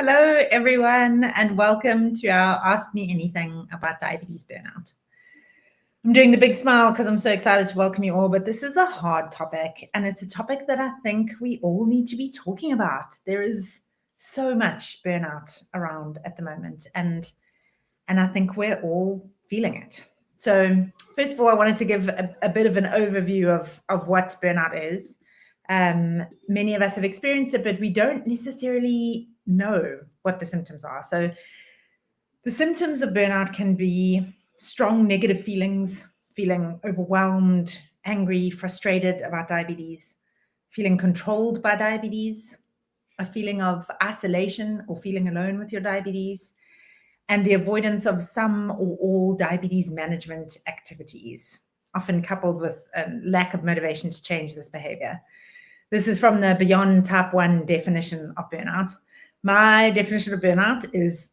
Hello, everyone, and welcome to our Ask Me Anything about Diabetes Burnout. I'm doing the big smile because I'm so excited to welcome you all, but this is a hard topic, and it's a topic that I think we all need to be talking about. There is so much burnout around at the moment, and I think we're all feeling it. So first of all, I wanted to give a bit of an overview of what burnout is. Many of us have experienced it, but we don't necessarily know what the symptoms are. So the symptoms of burnout can be strong negative feelings, feeling overwhelmed, angry, frustrated about diabetes, feeling controlled by diabetes, a feeling of isolation or feeling alone with your diabetes, and the avoidance of some or all diabetes management activities, often coupled with a lack of motivation to change this behavior. This is from the Beyond Type 1 definition of burnout. My definition of burnout is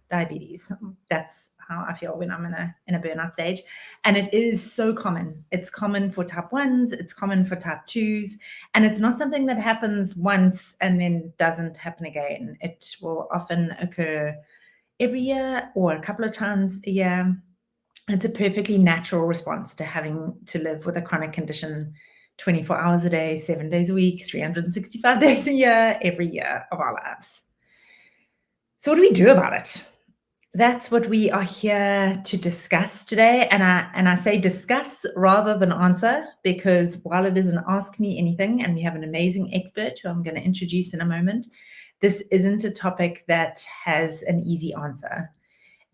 diabetes. That's how I feel when I'm in a burnout stage. And it is so common. It's common for type 1s, it's common for type 2s, and it's not something that happens once and then doesn't happen again. It will often occur every year or a couple of times a year. It's a perfectly natural response to having to live with a chronic condition 24 hours a day, 7 days a week, 365 days a year, every year of our lives. So what do we do about it? That's what we are here to discuss today. And I say discuss rather than answer, because while it is an Ask Me Anything, and we have an amazing expert who I'm going to introduce in a moment, this isn't a topic that has an easy answer.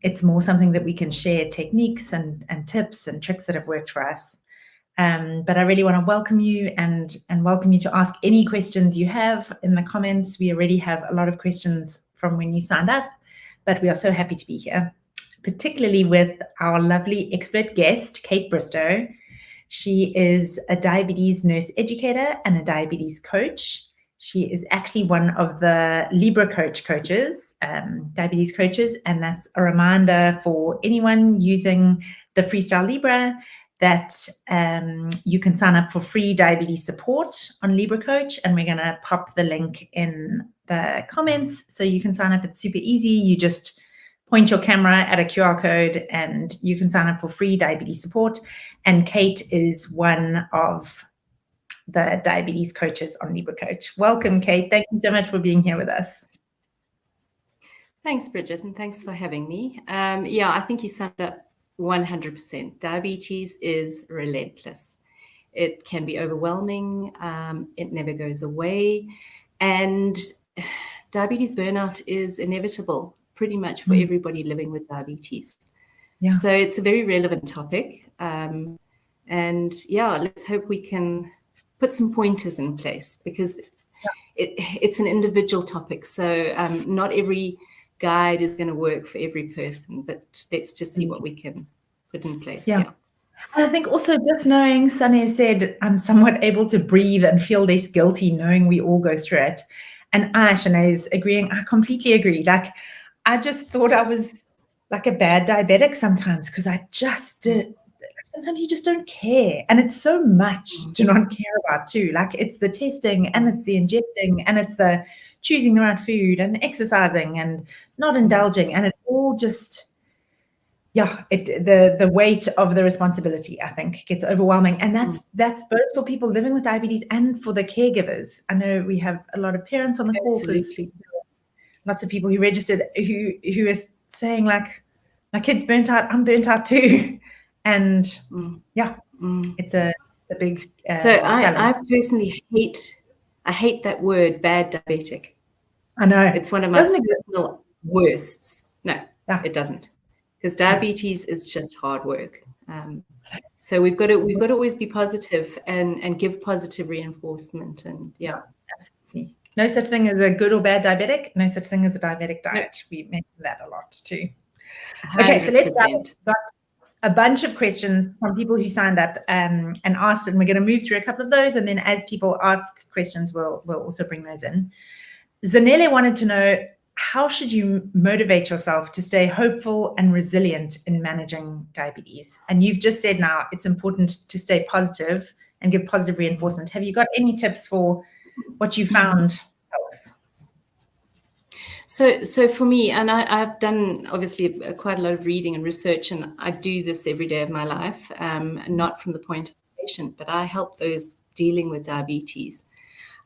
It's more something that we can share techniques and tips and tricks that have worked for us. But I really want to welcome you and welcome you to ask any questions you have in the comments. We already have a lot of questions from when you signed up, but we are so happy to be here, particularly with our lovely expert guest, Kate Bristow. She is a diabetes nurse educator and a diabetes coach. She is actually one of the Libre coaches, diabetes coaches, and that's a reminder for anyone using the Freestyle Libre that you can sign up for free diabetes support on Libre Coach, and we're going to pop the link in the comments so you can sign up. It's super easy. You just point your camera at a QR code and you can sign up for free diabetes support. And Kate is one of the diabetes coaches on Libre Coach. Welcome, Kate. Thank you so much for being here with us. Thanks, Bridget, and thanks for having me. I think you summed up 100%. Diabetes is relentless. It can be overwhelming. It never goes away. And diabetes burnout is inevitable pretty much for everybody living with diabetes. Yeah. So it's a very relevant topic. Let's hope we can put some pointers in place, because it's an individual topic. So not every guide is going to work for every person, but let's just see what we can put in place. Yeah. And I think also just knowing, Sunny said, I'm somewhat able to breathe and feel less guilty knowing we all go through it. And Shanae is agreeing. I completely agree. Like, I just thought I was like a bad diabetic sometimes, because I just did. Sometimes you just don't care. And it's so much to not care about too. Like, it's the testing and it's the injecting and it's the choosing the right food and exercising and not indulging. And it all just, the weight of the responsibility, I think, gets overwhelming. And that's both for people living with diabetes and for the caregivers. I know we have a lot of parents on the call. Absolutely. Lots of people who registered who are saying, like, my kid's burnt out, I'm burnt out too. And it's a big so I personally hate that word, bad diabetic. I know. It's one of my personal worsts. No, it doesn't. Because diabetes is just hard work. So we've got to always be positive and give positive reinforcement. And absolutely. No such thing as a good or bad diabetic. No such thing as a diabetic diet. We mention that a lot too. 100%. Okay, so let's start. Got a bunch of questions from people who signed up and asked, and we're going to move through a couple of those. And then as people ask questions, we'll also bring those in. Zanele wanted to know, how should you motivate yourself to stay hopeful and resilient in managing diabetes? And you've just said now it's important to stay positive and give positive reinforcement. Have you got any tips for what you found helps? So for me, and I've done obviously quite a lot of reading and research, and I do this every day of my life, not from the point of a patient, but I help those dealing with diabetes.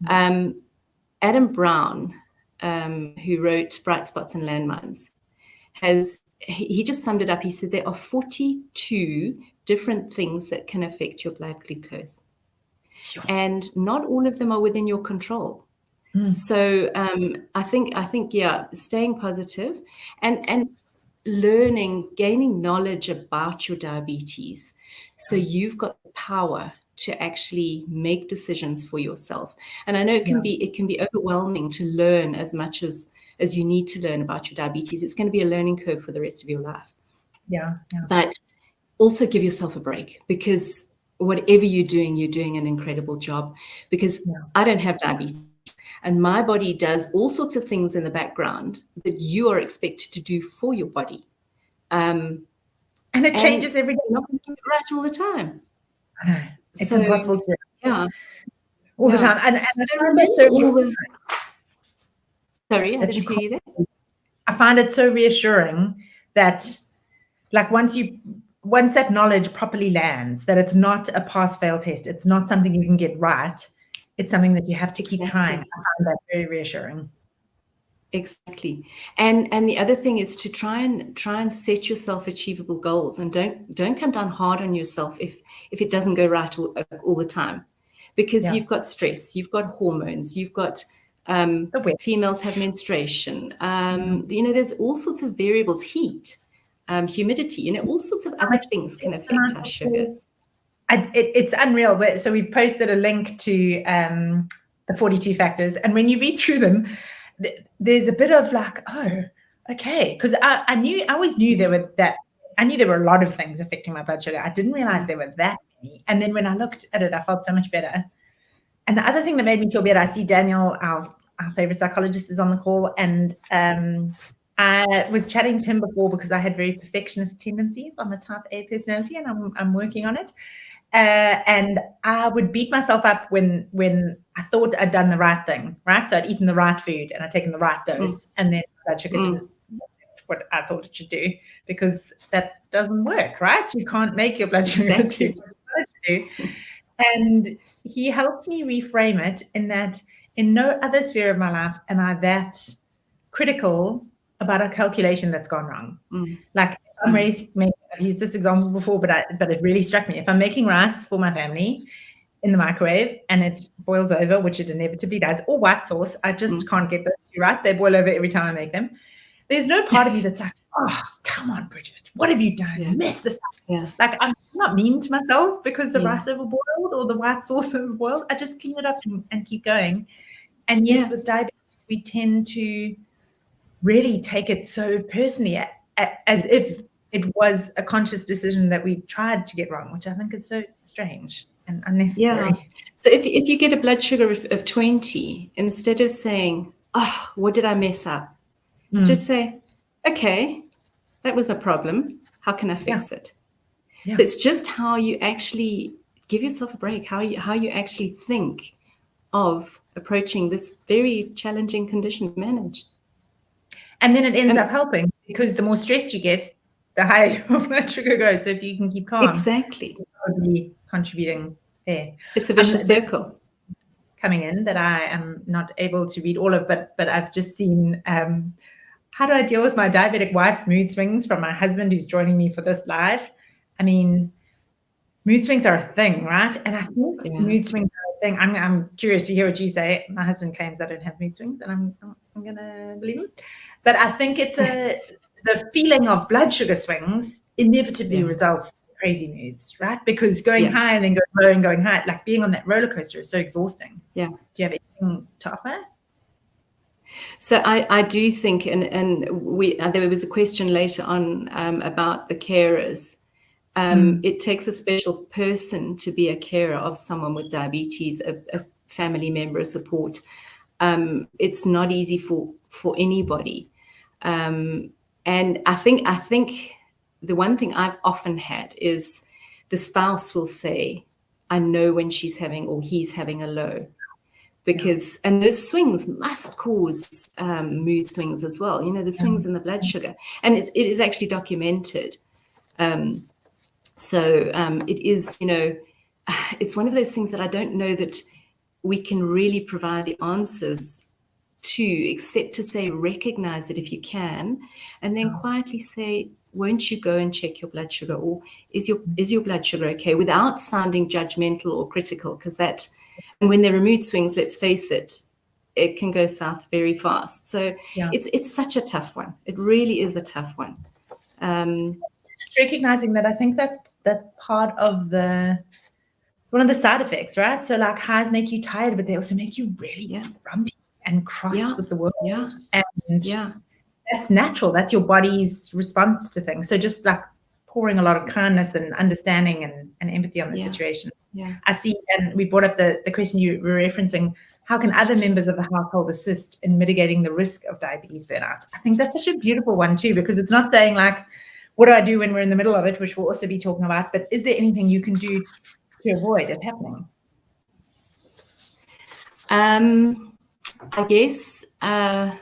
Adam Brown, who wrote Bright Spots and Landmines, he just summed it up. He said there are 42 different things that can affect your blood glucose, and not all of them are within your control. So I think staying positive and learning, gaining knowledge about your diabetes, so you've got the power to actually make decisions for yourself. And I know it can be overwhelming to learn as much as you need to learn about your diabetes. It's going to be a learning curve for the rest of your life. But also give yourself a break, because whatever you're doing an incredible job, because I don't have diabetes. And my body does all sorts of things in the background that you are expected to do for your body. And it changes every day. You're not going to do it right all the time. I know. It's impossible to do. All the time. And sorry, I didn't hear you there. I find it so reassuring that, like, once that knowledge properly lands, that it's not a pass-fail test. It's not something you can get right. It's something that you have to keep trying. I find that very reassuring. Exactly. And the other thing is to try and set yourself achievable goals, and don't come down hard on yourself if it doesn't go right all the time, because you've got stress, you've got hormones, you've got females have menstruation, there's all sorts of variables, heat, humidity, all sorts of other things can affect our sugars. It's unreal. So we've posted a link to the 42 factors, and when you read through them, there's a bit of like, oh, okay, because I always knew there were a lot of things affecting my blood sugar. I didn't realize there were that many. And then when I looked at it, I felt so much better. And the other thing that made me feel better, I see Daniel, our favorite psychologist, is on the call, and I was chatting to him before because I had very perfectionist tendencies. I'm a type A personality, and I'm working on it. And I would beat myself up when I thought I'd done the right thing, right? So I'd eaten the right food and I'd taken the right dose, and then blood sugar didn't what I thought it should do, because that doesn't work, right? You can't make your blood sugar do what you do. And he helped me reframe it in that in no other sphere of my life am I that critical about a calculation that's gone wrong. Like, I'm I've used this example before, but it really struck me. If I'm making rice for my family in the microwave and it boils over, which it inevitably does, or white sauce, I just can't get those two right. They boil over every time I make them. There's no part of me that's like, oh, come on, Bridget, what have you done? You messed this up. Like, I'm not mean to myself because the rice overboiled or the white sauce overboiled. I just clean it up and keep going. And yet with diabetes, we tend to really take it so personally, as if it was a conscious decision that we tried to get wrong, which I think is so strange and unnecessary. So if you get a blood sugar of 20, instead of saying, oh, what did I mess up? Just say, okay, that was a problem. How can I fix it? So it's just how you actually give yourself a break, how you actually think of approaching this very challenging condition to manage. And then it ends up helping, because the more stressed you get, the higher your blood sugar goes. So if you can keep calm, exactly, you're probably contributing there. It's a vicious circle coming in that I am not able to read all of, but I've just seen how do I deal with my diabetic wife's mood swings, from my husband who's joining me for this live. I mean, mood swings are a thing, right? And I think mood swings are a thing. I'm curious to hear what you say. My husband claims I don't have mood swings, and I'm gonna believe him. But I think it's the feeling of blood sugar swings inevitably results in crazy moods, right? Because going high and then going low and going high, like being on that roller coaster, is so exhausting. Do you have anything to offer? So I do think, and there was a question later on about the carers. It takes a special person to be a carer of someone with diabetes, a family member, a support. It's not easy for anybody. And I think the one thing I've often had is the spouse will say, I know when she's having or he's having a low, because, and those swings must cause mood swings as well, you know, the swings in the blood sugar. And it is actually documented. It is, you know, it's one of those things that I don't know that we can really provide the answers to, except to say, recognize it if you can, and then quietly say, won't you go and check your blood sugar, or is your blood sugar okay, without sounding judgmental or critical, because that, and when there are mood swings, let's face it, it can go south very fast. So it's such a tough one. It really is a tough one. Just recognizing that, I think that's part of one of the side effects, right? So like highs make you tired, but they also make you really grumpy and cross with the world. And that's natural. That's your body's response to things. So just like pouring a lot of kindness and understanding and empathy on the situation. I see, and we brought up the question you were referencing, how can other members of the household assist in mitigating the risk of diabetes burnout? I think that's such a beautiful one too, because it's not saying like, what do I do when we're in the middle of it, which we'll also be talking about, but is there anything you can do to avoid it happening? I guess not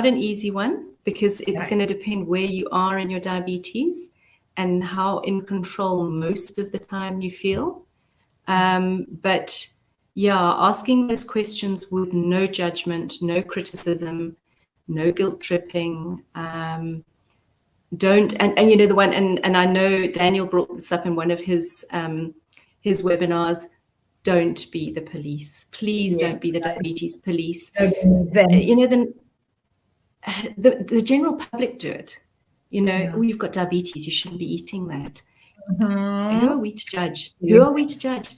an easy one, because it's going to depend where you are in your diabetes and how in control most of the time you feel. But asking those questions with no judgment, no criticism, no guilt tripping. Don't, and you know, the one, and I know Daniel brought this up in one of his webinars, don't be the police. Please don't be the diabetes police. You know, the general public do it. You know, oh, you've got diabetes, you shouldn't be eating that. Who are we to judge? Who are we to judge?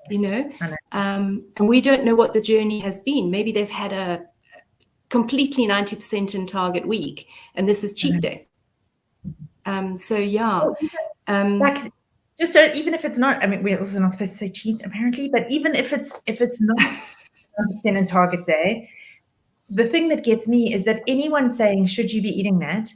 You know, and we don't know what the journey has been. Maybe they've had a completely 90% in target week, and this is cheat day. Like, just don't, even if it's not, I mean, we're also not supposed to say cheat apparently, but even if it's not 100% in target day, the thing that gets me is that anyone saying, should you be eating that,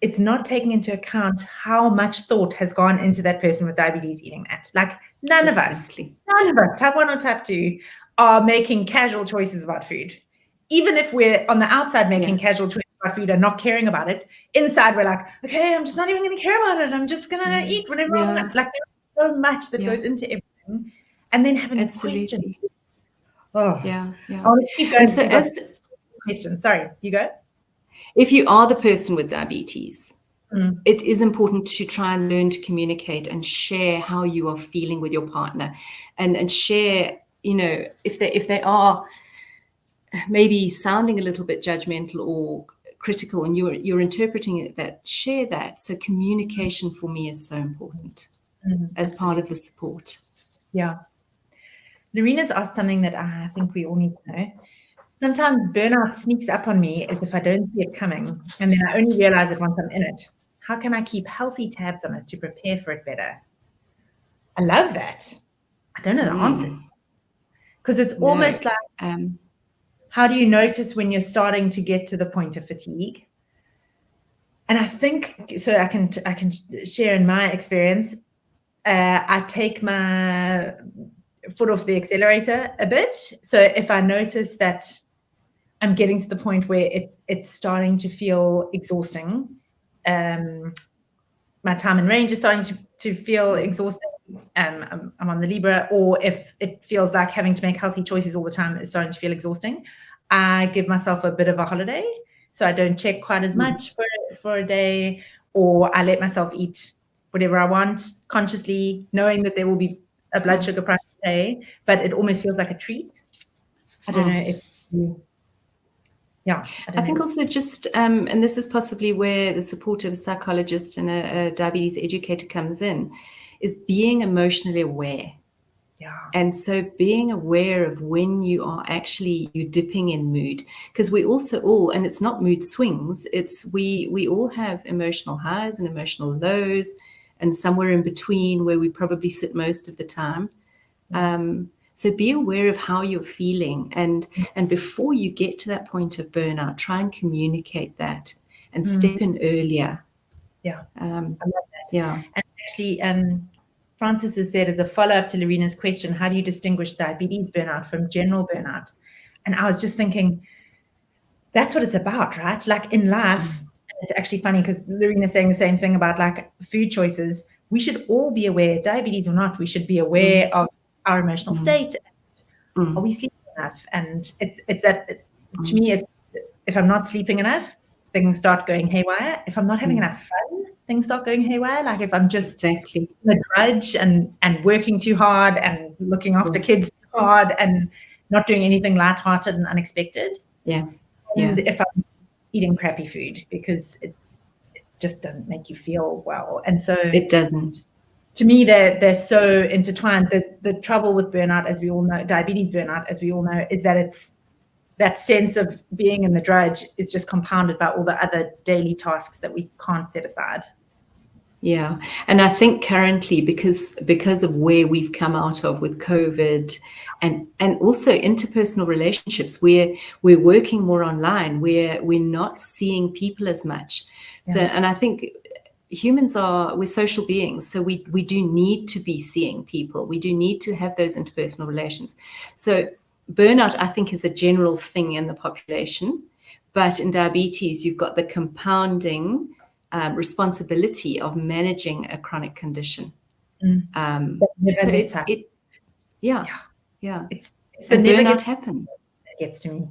it's not taking into account how much thought has gone into that person with diabetes eating that. Like none of us, type 1 or type 2, are making casual choices about food. Even if we're on the outside making casual choices about food and not caring about it, inside we're like, okay, I'm just not even going to care about it. I'm just going to eat whenever I want. Like there's so much that goes into everything. And then having a question. Oh, yeah. I'll keep going. And so as question, sorry, you go. If you are the person with diabetes, it is important to try and learn to communicate and share how you are feeling with your partner, and share, you know, if they are maybe sounding a little bit judgmental or critical, and you're interpreting it, that share that. So communication for me is so important as part of the support. Yeah. Lorena's asked something that I think we all need to know. Sometimes burnout sneaks up on me as if I don't see it coming, and then I only realize it once I'm in it. How can I keep healthy tabs on it to prepare for it better? I love that. I don't know the answer. Because it's almost like, how do you notice when you're starting to get to the point of fatigue? And I think, so I can share in my experience, I take my foot off the accelerator a bit. So if I notice that I'm getting to the point where it's starting to feel exhausting, my time in range is starting to feel exhausting, I'm on the Libra, or if it feels like having to make healthy choices all the time is starting to feel exhausting, I give myself a bit of a holiday. So I don't check quite as much for a day, or I let myself eat whatever I want consciously, knowing that there will be a blood sugar price to pay, but it almost feels like a treat. I don't know if you... I think also just, and this is possibly where the support of a psychologist and a diabetes educator comes in, is being emotionally aware. And so being aware of when you are actually, you're dipping in mood, because we also all, and it's not mood swings, it's we all have emotional highs and emotional lows, and somewhere in between where we probably sit most of the time. So be aware of how you're feeling, and before you get to that point of burnout, try and communicate that and step in earlier. I love that. And actually, Francis has said, as a follow-up to Lorena's question, how do you distinguish diabetes burnout from general burnout? And I was just thinking, that's what it's about, right? Like in life, it's actually funny because Lorena's saying the same thing about like food choices. We should all be aware, diabetes or not, we should be aware of our emotional state. Are we sleeping enough? And it's that, to me, it's, if I'm not sleeping enough, things start going haywire. If I'm not having enough fun, things start going haywire. Like if I'm just a drudge and working too hard and looking after kids too hard and not doing anything lighthearted and unexpected. And if I'm eating crappy food because it just doesn't make you feel well. And so it doesn't. To me, they're so intertwined. The trouble with burnout, as we all know, diabetes burnout, as we all know, is that it's that sense of being in the drudge is just compounded by all the other daily tasks that we can't set aside. Yeah. And I think currently, because of where we've come out of with COVID and also interpersonal relationships, we're working more online, we're not seeing people as much. So, and I think we're social beings. So we do need to be seeing people. We do need to have those interpersonal relations. So burnout, I think, is a general thing in the population, but in diabetes, you've got the compounding responsibility of managing a chronic condition. It's the burnout happens. It gets to me.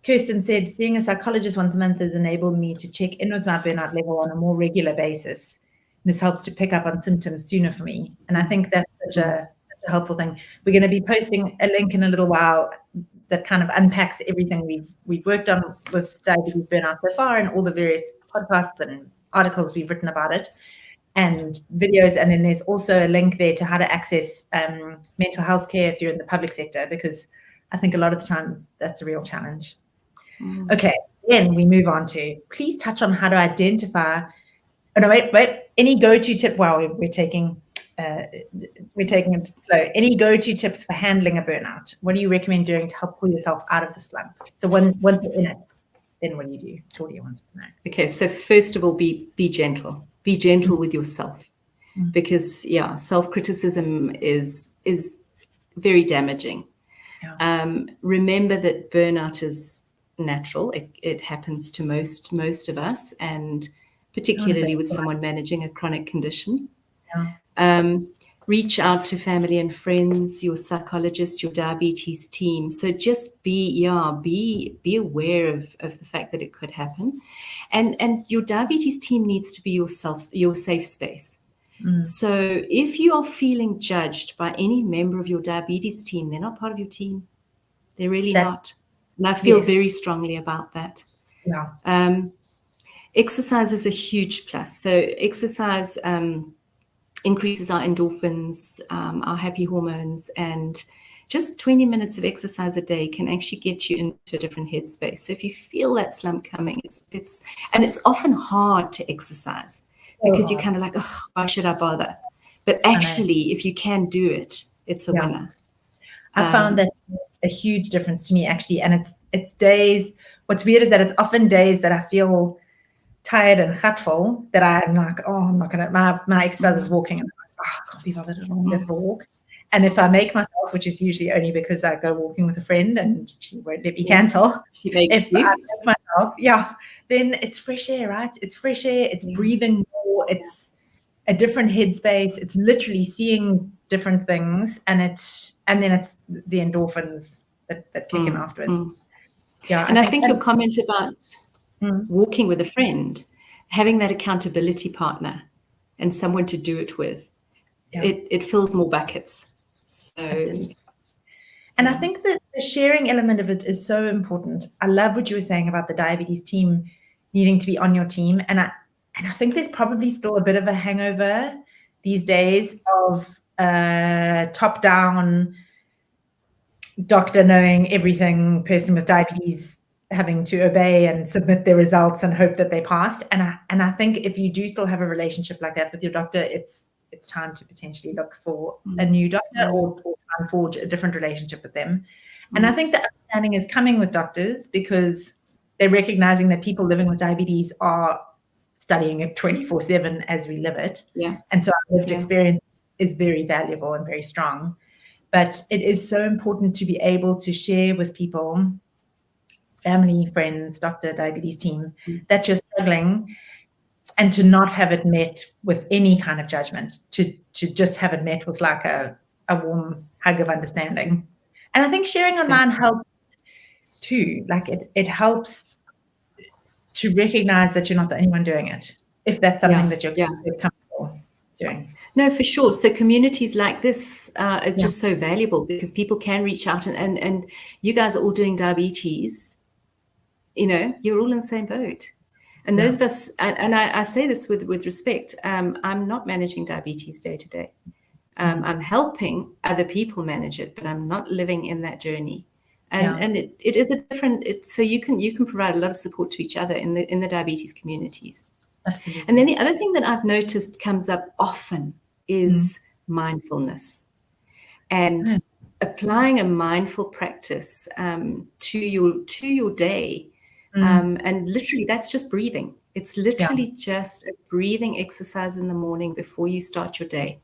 Kirsten said, seeing a psychologist once a month has enabled me to check in with my burnout level on a more regular basis. This helps to pick up on symptoms sooner for me. And I think that's such a helpful thing. We're going to be posting a link in a little while that kind of unpacks everything we've worked on with diabetes burnout so far and all the various podcasts and articles we've written about it and videos. And then there's also a link there to how to access mental health care if you're in the public sector, because I think a lot of the time that's a real challenge. Okay, then we move on to, please touch on how to identify, any go-to tip, we're taking it slow. Any go-to tips for handling a burnout? What do you recommend doing to help pull yourself out of the slump? So once you're in it, then what do you do? Claudia wants to know. Okay, so first of all, be gentle. Be gentle with yourself, because self-criticism is very damaging. Remember that burnout is natural. It happens to most of us, and particularly with someone managing a chronic condition. Reach out to family and friends, your psychologist, your diabetes team. So just be aware of the fact that it could happen, and your diabetes team needs to be your safe space. So if you are feeling judged by any member of your diabetes team, they're not part of your team. They're really not. And I feel very strongly about that. Exercise is a huge plus. So exercise increases our endorphins, our happy hormones, and just 20 minutes of exercise a day can actually get you into a different headspace. So if you feel that slump coming, it's often hard to exercise because you're kind of like, oh, why should I bother? But actually, if you can do it, it's a winner. I found that a huge difference to me, actually. And it's days, what's weird is that it's often days that I feel tired and hurtful that I'm like, oh, I'm not going to, my exercise is walking. And I'm like, oh, I can't be bothered at all, go for a walk. And if I make myself, which is usually only because I go walking with a friend and she won't let me cancel. If I make myself, then it's fresh air, right? It's fresh air, it's breathing more, it's a different headspace, it's literally seeing different things, and then it's the endorphins that kick in afterwards. And I think your comment about walking with a friend, having that accountability partner and someone to do it with, it fills more buckets. So, and I think that the sharing element of it is so important. I love what you were saying about the diabetes team needing to be on your team, and I think there's probably still a bit of a hangover these days of top-down doctor knowing everything, person with diabetes having to obey and submit their results and hope that they passed. And I think if you do still have a relationship like that with your doctor, it's time to potentially look for a new doctor or try and forge a different relationship with them. And I think the understanding is coming with doctors because they're recognizing that people living with diabetes are studying it 24/7 as we live it. And so our lived experience is very valuable and very strong. But it is so important to be able to share with people, family, friends, doctor, diabetes team, that you're struggling, and to not have it met with any kind of judgment, to just have it met with like a warm hug of understanding. And I think sharing online helps too. Like it helps to recognize that you're not the only one doing it, if that's something that you're comfortable doing. No, for sure. So communities like this are just so valuable, because people can reach out, and you guys are all doing diabetes. You're all in the same boat. And those of us, and I say this with respect, I'm not managing diabetes day to day. I'm helping other people manage it, but I'm not living in that journey. And it is a different. So you can provide a lot of support to each other in the diabetes communities. Absolutely. And then the other thing that I've noticed comes up often is mindfulness, and applying a mindful practice to your day. And literally, that's just breathing. It's literally just a breathing exercise in the morning before you start your day.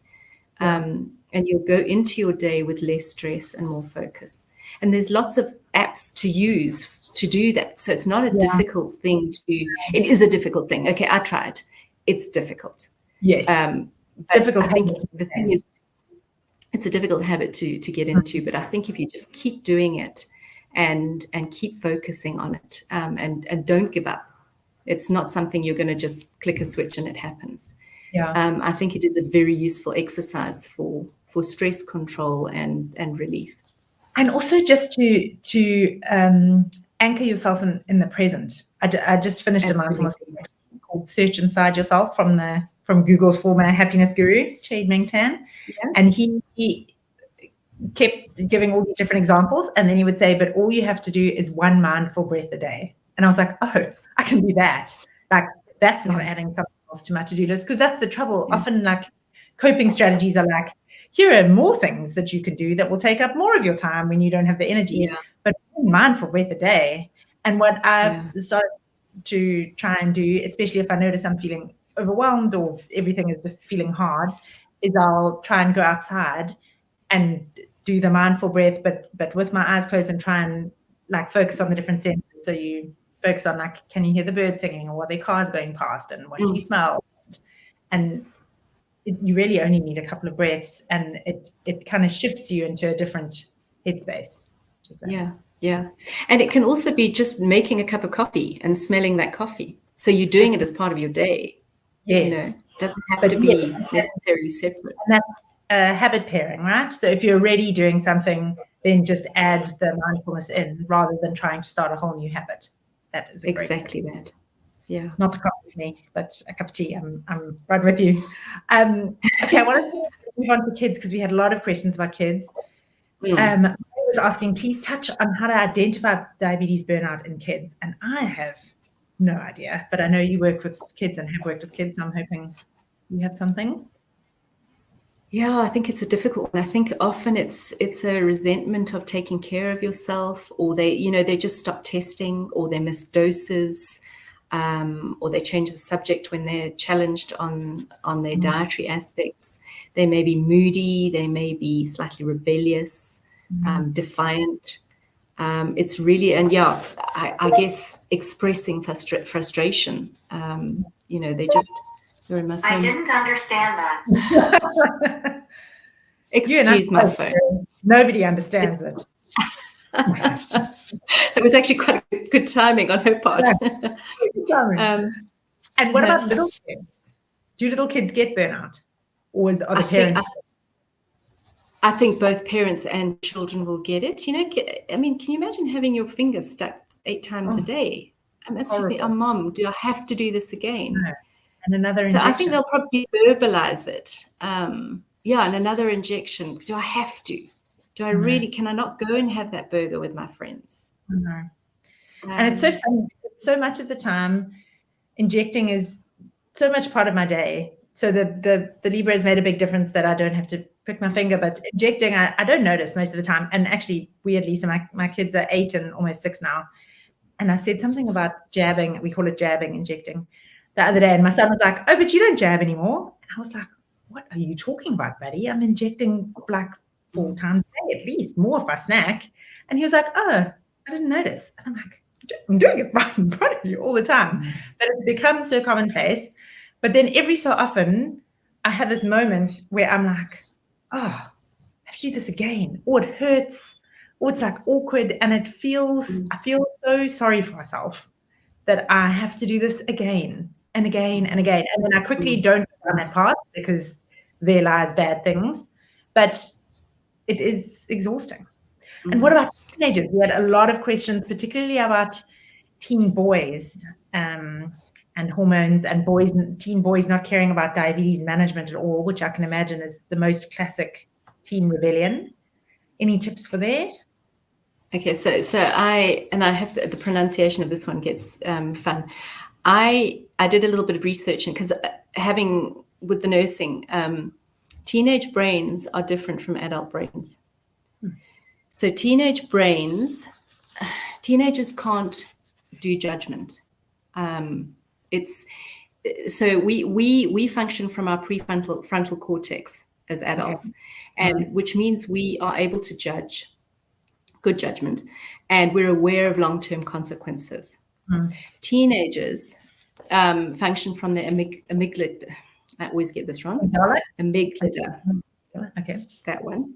And you'll go into your day with less stress and more focus. And there's lots of apps to use to do that. So it's not a difficult thing it is a difficult thing. Okay, I tried. It's difficult. Yes. It's difficult. I think the thing is, it's a difficult habit to get into, but I think if you just keep doing it and keep focusing on it, and don't give up, it's not something you're going to just click a switch and it happens. I think it is a very useful exercise for stress control and relief. And also just to anchor yourself in the present. I just finished a mindfulness called Search Inside Yourself from Google's former happiness guru, Chade Ming Tan. And he kept giving all these different examples, and then he would say, but all you have to do is one mindful breath a day. And I was like, oh, I can do that. Like, that's not adding something else to my to-do list, because that's the trouble. Often, like, coping strategies are like, here are more things that you could do that will take up more of your time when you don't have the energy. But one mindful breath a day. And what I've started to try and do, especially if I notice I'm feeling overwhelmed or everything is just feeling hard, is I'll try and go outside and do the mindful breath, but with my eyes closed, and try and like focus on the different senses. So you focus on, like, can you hear the birds singing, or are there cars going past, and what do you smell? And you really only need a couple of breaths, and it kind of shifts you into a different headspace. Yeah. And it can also be just making a cup of coffee and smelling that coffee. So you're doing it as part of your day. Yes. It doesn't have to be necessarily separate. And that's habit pairing, right? So if you're already doing something, then just add the mindfulness in, rather than trying to start a whole new habit. That is exactly that. Yeah. Not the coffee for me, but a cup of tea. I'm right with you. Okay, I want to move on to kids, because we had a lot of questions about kids. I was asking, please touch on how to identify diabetes burnout in kids. And I have no idea, but I know you work with kids and have worked with kids, and I'm hoping you have something. Yeah, I think it's a difficult one. I think often it's a resentment of taking care of yourself, or they just stop testing, or they miss doses, or they change the subject when they're challenged on their dietary aspects. They may be moody, they may be slightly rebellious, defiant. It's really, and I guess expressing frustration. They just, sorry, my phone. I didn't understand that. Excuse my phone. Nobody understands it. It was actually quite good timing on her part. And what about little kids? Do little kids get burnout, or are the parents? I think both parents and children will get it. I mean, can you imagine having your finger stuck 8 times a day? That's just a mom. Do I have to do this again? No. And another injection. So I think they'll probably verbalize it. And another injection. Do I have to? Do I really? Can I not go and have that burger with my friends? No. And it's so funny. So much of the time, injecting is so much part of my day. So the Libre has made a big difference that I don't have to prick my finger, but injecting, I don't notice most of the time. And actually, weirdly, so my kids are 8 and almost 6 now. And I said something about jabbing. We call it jabbing, injecting, the other day. And my son was like, oh, but you don't jab anymore. And I was like, what are you talking about, buddy? I'm injecting like 4 times a day at least, more if I snack. And he was like, oh, I didn't notice. And I'm like, I'm doing it right in front of you all the time. But it's become so commonplace. But then every so often, I have this moment where I'm like, oh, I have to do this again. Or it hurts, or it's like awkward. And I feel so sorry for myself that I have to do this again and again and again. And then I quickly don't go down that path because there lies bad things. But it is exhausting. And what about teenagers? We had a lot of questions, particularly about teen boys and hormones and teen boys not caring about diabetes management at all, which I can imagine is the most classic teen rebellion. Any tips for there? Okay, so I have to, the pronunciation of this one gets fun. I did a little bit of research, because having with the nursing, teenage brains are different from adult brains. So teenage brains, teenagers can't do judgment. So we function from our frontal cortex as adults, and which means we are able to judge. Good judgment, and we're aware of long-term consequences. Teenagers function from the amygdala. I always get this wrong. Amygdala. Okay. That one.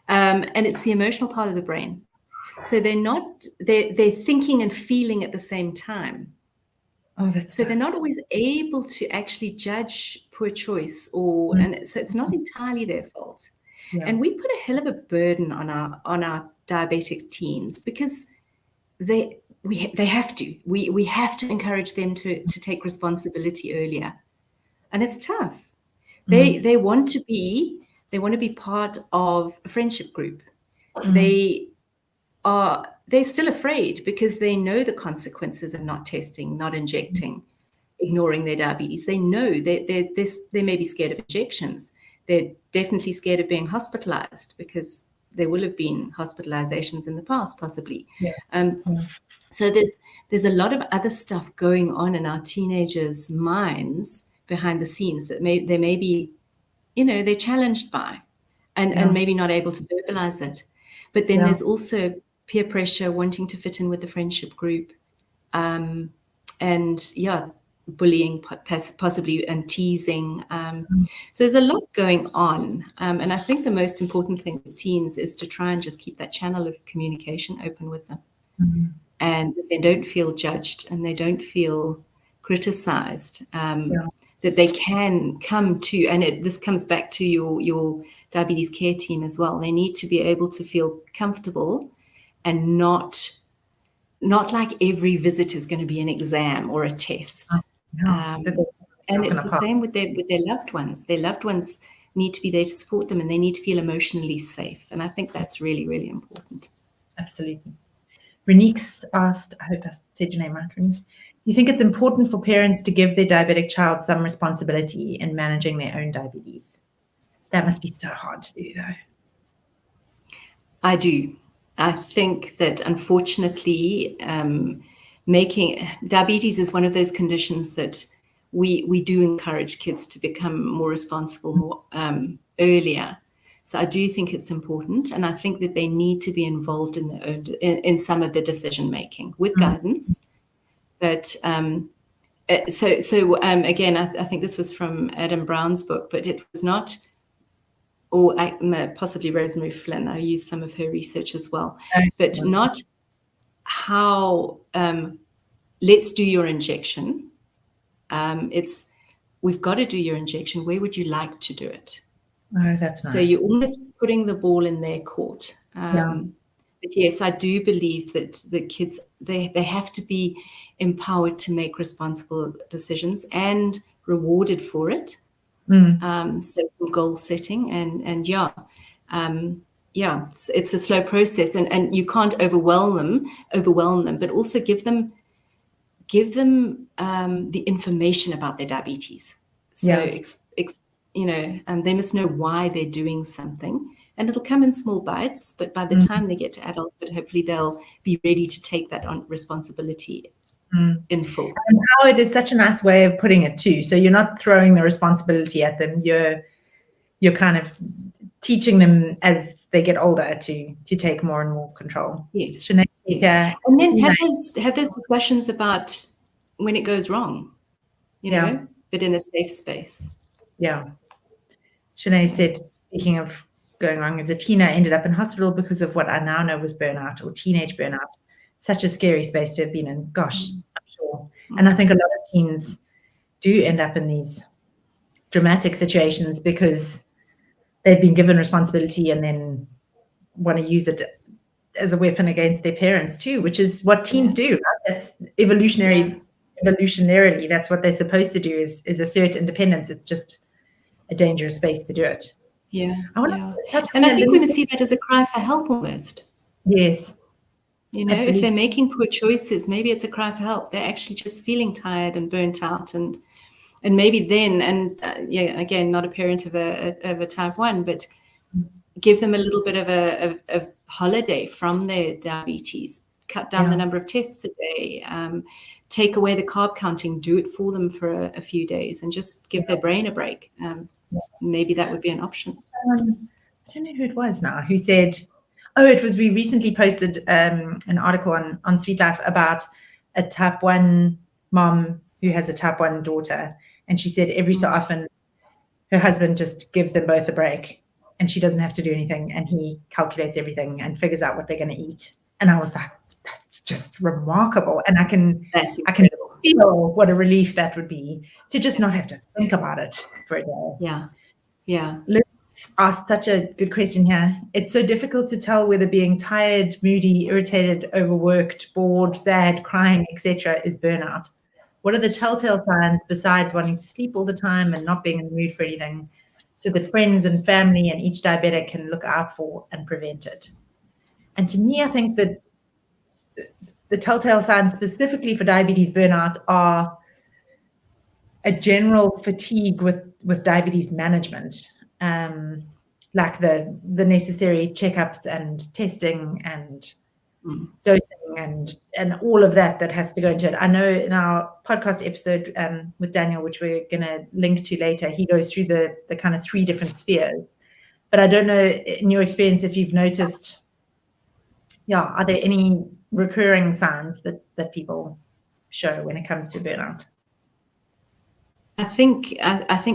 And it's the emotional part of the brain. So they're thinking and feeling at the same time. So they're not always able to actually judge poor choice, and so it's not entirely their fault. Yeah. And we put a hell of a burden on our diabetic teens, because they have to. We have to encourage them to take responsibility earlier, and it's tough. They want to be part of a friendship group. They're still afraid because they know the consequences of not testing, not injecting, ignoring their diabetes. They know they may be scared of injections. They're definitely scared of being hospitalized, because there will have been hospitalizations in the past, possibly. So there's a lot of other stuff going on in our teenagers' minds behind the scenes that they may be, they're challenged by, and maybe not able to verbalize it. But then there's also peer pressure, wanting to fit in with the friendship group, bullying possibly, and teasing. So there's a lot going on. And I think the most important thing with teens is to try and just keep that channel of communication open with them. And they don't feel judged, and they don't feel criticized, that they can come to, and this comes back to your diabetes care team as well. They need to be able to feel comfortable, and not like every visit is going to be an exam or a test. And it's the same with their loved ones. Their loved ones need to be there to support them, and they need to feel emotionally safe. And I think that's really, really important. Absolutely. Renique's asked, I hope I said your name right, Renique. Do you think it's important for parents to give their diabetic child some responsibility in managing their own diabetes? That must be so hard to do, though. I do. I think that, unfortunately, making diabetes is one of those conditions that we do encourage kids to become more responsible more earlier. So I do think it's important, and I think that they need to be involved in their own, in some of the decision making with guidance. But again, I think this was from Adam Brown's book, but it was not, or possibly Rosemary Flynn. I used some of her research as well, but not how. Let's do your injection. It's, we've got to do your injection. Where would you like to do it? Oh, that's nice. So you're almost putting the ball in their court. But yes, I do believe that the kids, they have to be empowered to make responsible decisions and rewarded for it. So some goal setting, and it's a slow process, and you can't overwhelm them, but also give them the information about their diabetes. So they must know why they're doing something, and it'll come in small bites, but by the time they get to adulthood, hopefully they'll be ready to take that on responsibility in full. And how it is such a nice way of putting it too. So you're not throwing the responsibility at them. You're kind of teaching them as they get older to take more and more control. Yes. Sinead, Yes. And then have those discussions about when it goes wrong, you know, but in a safe space. Yeah. Sinead said, speaking of going wrong, as a teen, I ended up in hospital because of what I now know was burnout or teenage burnout. Such a scary space to have been in. Gosh, I'm sure. And I think a lot of teens do end up in these dramatic situations because they've been given responsibility and then want to use it as a weapon against their parents too, which is what teens do. Right? That's evolutionarily, that's what they're supposed to do is assert independence. It's just a dangerous space to do it. Yeah. I think we must see that as a cry for help almost. Yes. You know, if they're making poor choices, maybe it's a cry for help. They're actually just feeling tired and burnt out, and maybe then, again, not a parent of a type 1, but give them a little bit of a holiday from their diabetes. Cut down the number of tests a day. Take away the carb counting. Do it for them for a few days, and just give their brain a break. Maybe that would be an option. I don't know who it was now who said. We recently posted an article on Sweet Life about a type 1 mom who has a type 1 daughter. And she said every so often her husband just gives them both a break and she doesn't have to do anything. And he calculates everything and figures out what they're going to eat. And I was like, that's just remarkable. And I can feel what a relief that would be to just not have to think about it for a day. Yeah. Asked such a good question here. It's so difficult to tell whether being tired, moody, irritated, overworked, bored, sad, crying, etc. is burnout. What are the telltale signs besides wanting to sleep all the time and not being in the mood for anything, so that friends and family and each diabetic can look out for and prevent it? And to me, I think that the telltale signs specifically for diabetes burnout are a general fatigue with diabetes management. Like the necessary checkups and testing and dosing and all of that has to go into it. I know in our podcast episode with Daniel, which we're going to link to later, he goes through the kind of 3 different spheres. But I don't know, in your experience, if you've noticed, are there any recurring signs that people show when it comes to burnout? I think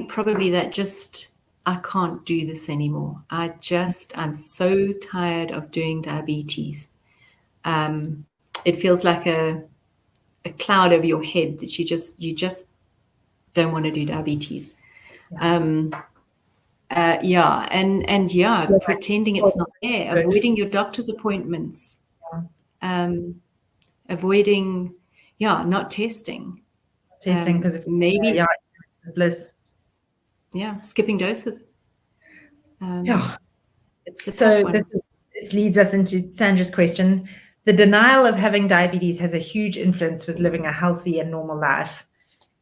probably that just, I can't do this anymore. I'm so tired of doing diabetes. It feels like a cloud over your head that you just don't want to do diabetes. Pretending it's not there, avoiding your doctor's appointments, avoiding, not testing. Testing because maybe bliss. Skipping doses. It's a so tough one. This leads us into Sandra's question. The denial of having diabetes has a huge influence with living a healthy and normal life.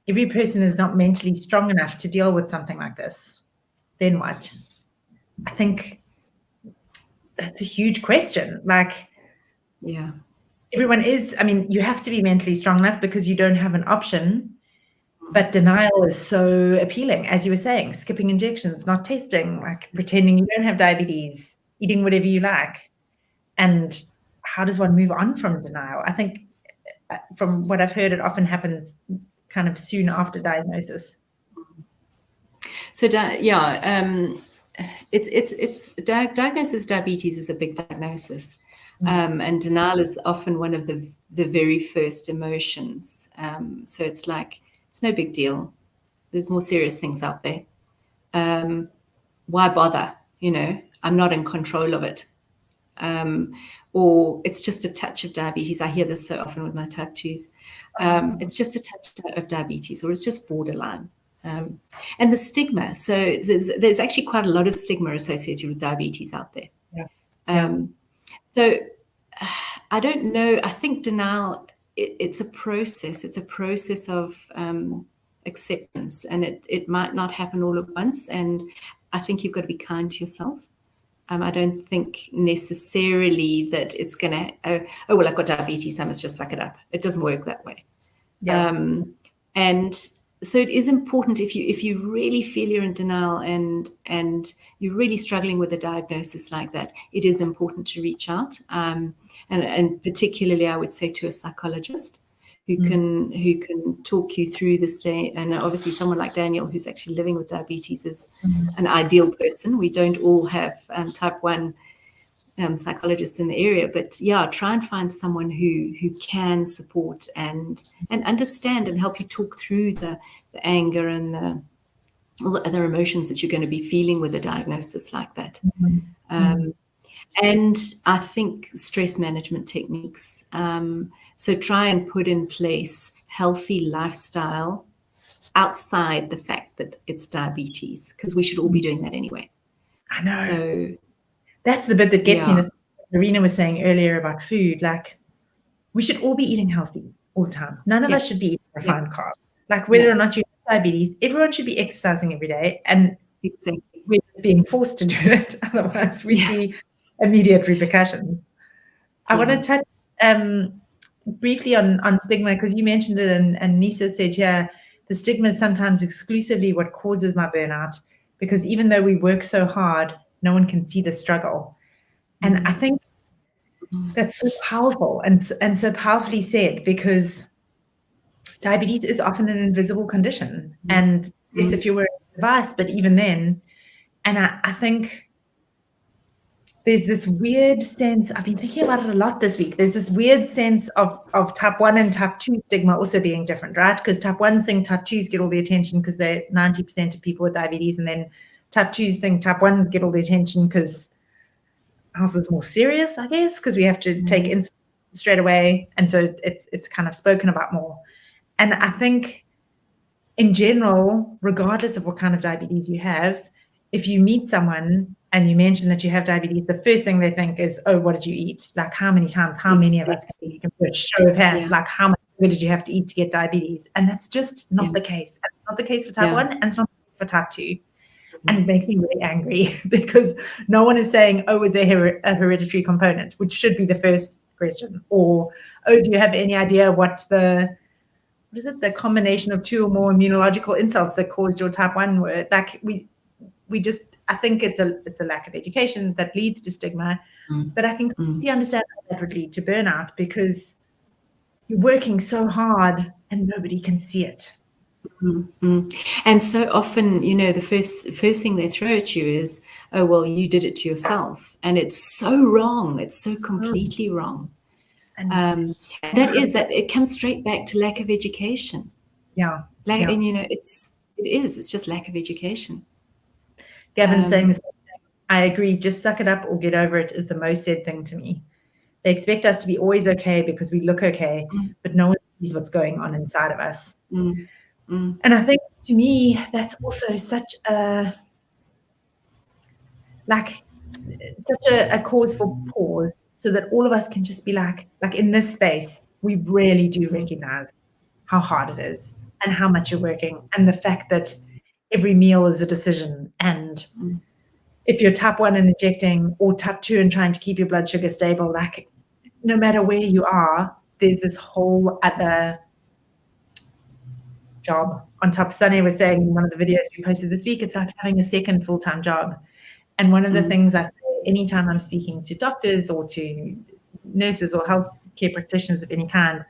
Every person is not mentally strong enough to deal with something like this. Then what? I think that's a huge question. Everyone is, you have to be mentally strong enough because you don't have an option. But denial is so appealing, as you were saying, skipping injections, not testing, pretending you don't have diabetes, eating whatever you like. And how does one move on from denial? I think from what I've heard, it often happens kind of soon after diagnosis. So, diagnosis of diabetes is a big diagnosis. And denial is often one of the very first emotions. So it's like, it's no big deal. There's more serious things out there. Why bother? I'm not in control of it. Or it's just a touch of diabetes. I hear this so often with my type 2s. It's just a touch of diabetes, or it's just borderline. And the stigma. So there's actually quite a lot of stigma associated with diabetes out there. So I don't know. I think denial, it's a process. It's a process of acceptance, and it might not happen all at once. And I think you've got to be kind to yourself. I don't think necessarily that it's going to, I've got diabetes, I must just suck it up. It doesn't work that way. And so it is important if you really feel you're in denial and you're really struggling with a diagnosis like that, it is important to reach out. And particularly, I would say, to a psychologist who can talk you through the state. And obviously someone like Daniel, who's actually living with diabetes, is an ideal person. We don't all have type 1 psychologists in the area, but yeah, try and find someone who can support and understand and help you talk through the anger and all the other emotions that you're going to be feeling with a diagnosis like that. And I think stress management techniques. So try and put in place healthy lifestyle outside the fact that it's diabetes, because we should all be doing that anyway. I know. So that's the bit that gets me. That Irina was saying earlier about food. Like, we should all be eating healthy all the time. None of us should be eating refined carbs. Like, whether or not you have diabetes, everyone should be exercising every day, and we're being forced to do it. Otherwise, we see immediate repercussions. I want to touch briefly on stigma, because you mentioned it, and Nisa said, the stigma is sometimes exclusively what causes my burnout, because even though we work so hard, no one can see the struggle. And I think that's so powerful and so powerfully said, because diabetes is often an invisible condition. And yes, if you were a device, but even then, and I think there's this weird sense, I've been thinking about it a lot this week, there's this weird sense of type 1 and type 2 stigma also being different, right? Because type 1s think type 2s get all the attention because they're 90% of people with diabetes, and then type 2s think type 1s get all the attention because ours is more serious, I guess, because we have to take insulin straight away, and so it's kind of spoken about more. And I think in general, regardless of what kind of diabetes you have, if you meet someone and you mention that you have diabetes, the first thing they think is, oh, what did you eat? Like, how many times, how many of us can put a show of hands, like, how much sugar did you have to eat to get diabetes? And that's just not the case. It's not the case for type 1, and it's not the case for type 2. And it makes me really angry, because no one is saying, oh, is there a hereditary component, which should be the first question. Or, oh, do you have any idea what the combination of 2 or more immunological insults that caused your type 1 were? Like, we just, I think it's a lack of education that leads to stigma. But I can completely understand how that would lead to burnout, because you're working so hard and nobody can see it. And so often, the first thing they throw at you is, oh, well, you did it to yourself. And it's so wrong. It's so completely wrong. And that it comes straight back to lack of education. And it's just lack of education. Gavin's saying the same thing. I agree. Just suck it up or get over it is the most said thing to me. They expect us to be always okay because we look okay, but no one sees what's going on inside of us. And I think, to me, that's also such a cause for pause, so that all of us can just be like in this space, we really do recognize how hard it is and how much you're working, and the fact that every meal is a decision. And if you're type 1 and injecting, or type 2 and trying to keep your blood sugar stable, like, no matter where you are, there's this whole other job on top. Sunny was saying in one of the videos we posted this week, it's like having a second full-time job. And one of the things I say anytime I'm speaking to doctors or to nurses or healthcare practitioners of any kind,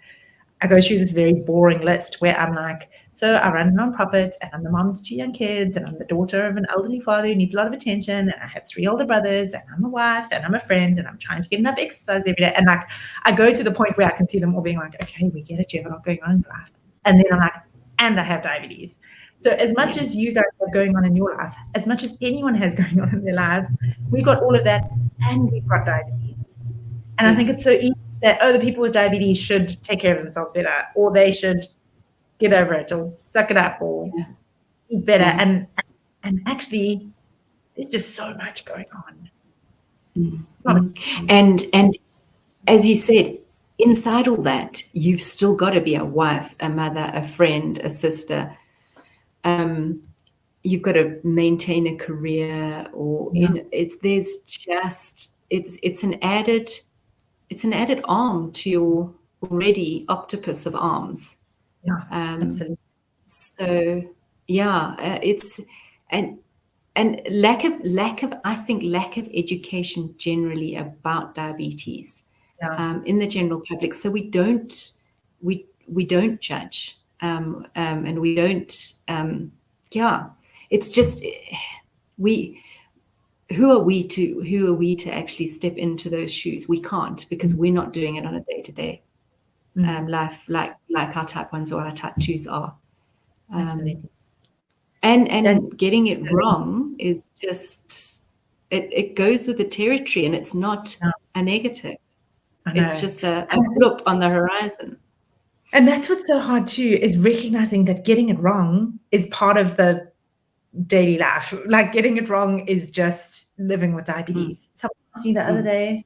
I go through this very boring list where I'm like, so I run a nonprofit, and I'm the mom to 2 young kids, and I'm the daughter of an elderly father who needs a lot of attention, and I have 3 older brothers, and I'm a wife, and I'm a friend, and I'm trying to get enough exercise every day. And like, I go to the point where I can see them all being like, okay, we get it, you have a lot going on in your life. And then I'm like, and I have diabetes. So as much as you guys have going on in your life, as much as anyone has going on in their lives, we've got all of that, and we've got diabetes. And I think it's so easy to say, oh, the people with diabetes should take care of themselves better, or they should get over it, or suck it up, or eat better. And actually, there's just so much going on. And as you said, inside all that, you've still got to be a wife, a mother, a friend, a sister. You've got to maintain a career, or it's an added arm to your already octopus of arms. Yeah, absolutely. So yeah, it's and lack of I think lack of education generally about diabetes in the general public. So we don't judge, and we don't. It's just who are we to actually step into those shoes? We can't, because we're not doing it on a day-to-day life like our type 1s or our type 2s are. Absolutely. And getting it wrong is just it goes with the territory, and it's not a negative. It's just a blip on the horizon. And that's what's so hard too, is recognizing that getting it wrong is part of the daily life. Like, getting it wrong is just living with diabetes. Someone asked me the other day,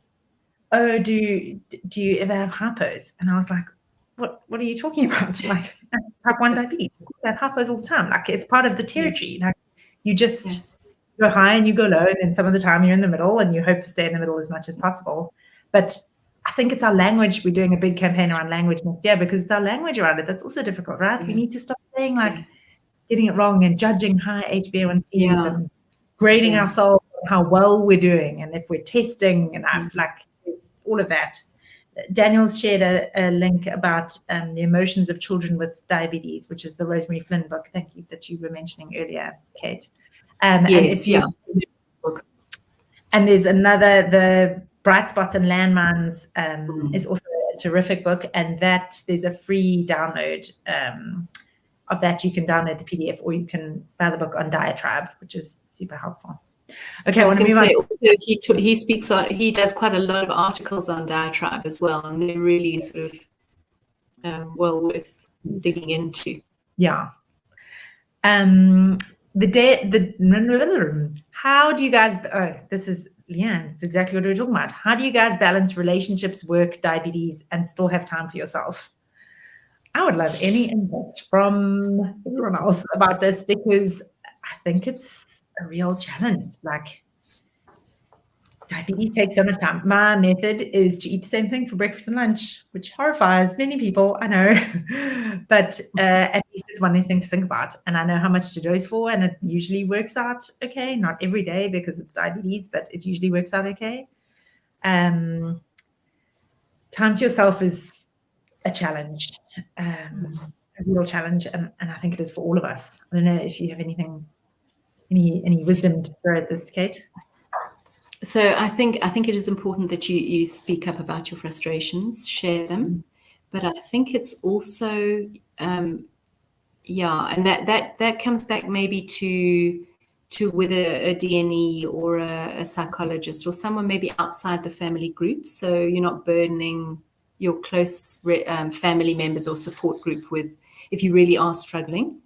oh, do you ever have hypos? And I was like, what are you talking about? Like, type 1 diabetes, I have hypos all the time. Like, it's part of the territory. Like, you just go high and you go low, and then some of the time you're in the middle, and you hope to stay in the middle as much as possible. But I think it's our language. We're doing a big campaign around language next year, because it's our language around it that's also difficult, right? We need to stop saying like getting it wrong and judging high HbA1cs and grading ourselves on how well we're doing, and if we're testing enough, like it's all of that. Daniel's shared a link about the emotions of children with diabetes, which is the Rosemary Flynn book. Thank you, that you were mentioning earlier, Kate. Yes, and there's another, the Bright Spots and Landmines is also a terrific book, and that there's a free download of that. You can download the PDF, or you can buy the book on Diatribe, which is super helpful. Okay, I was going to say also he speaks on, he does quite a lot of articles on Diatribe as well, and they're really sort of well worth digging into. Yeah. How do you guys? This is Leanne. It's exactly what we were talking about. How do you guys balance relationships, work, diabetes, and still have time for yourself? I would love any input from everyone else about this, because I think it's a real challenge. Like, diabetes takes so much time. My method is to eat the same thing for breakfast and lunch, which horrifies many people, I know. But at least it's one less thing to think about. And I know how much to dose for, and it usually works out okay. Not every day, because it's diabetes, but it usually works out okay. Time to yourself is a challenge, a real challenge, and I think it is for all of us. I don't know if you have any wisdom to throw at this, Kate. So I think it is important that you speak up about your frustrations, share them, but I think it's also and that comes back maybe to whether a DNE or a psychologist or someone maybe outside the family group, so you're not burdening your close family members or support group with, if you really are struggling,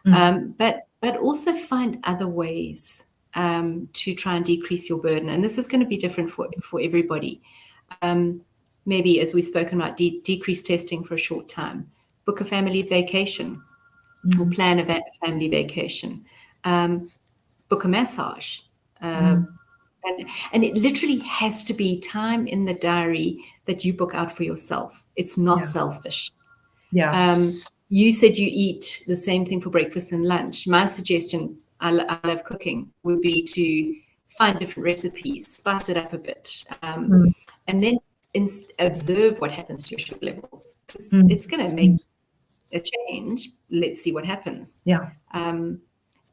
but also find other ways to try and decrease your burden. And this is going to be different for everybody. Maybe, as we've spoken about, decrease testing for a short time, book a family vacation, or plan a family vacation, book a massage, and it literally has to be time in the diary that you book out for yourself. It's not selfish. You said you eat the same thing for breakfast and lunch. My suggestion, I love cooking, would be to find different recipes, spice it up a bit, and then observe what happens to your sugar levels, because it's going to make a change. Let's see what happens.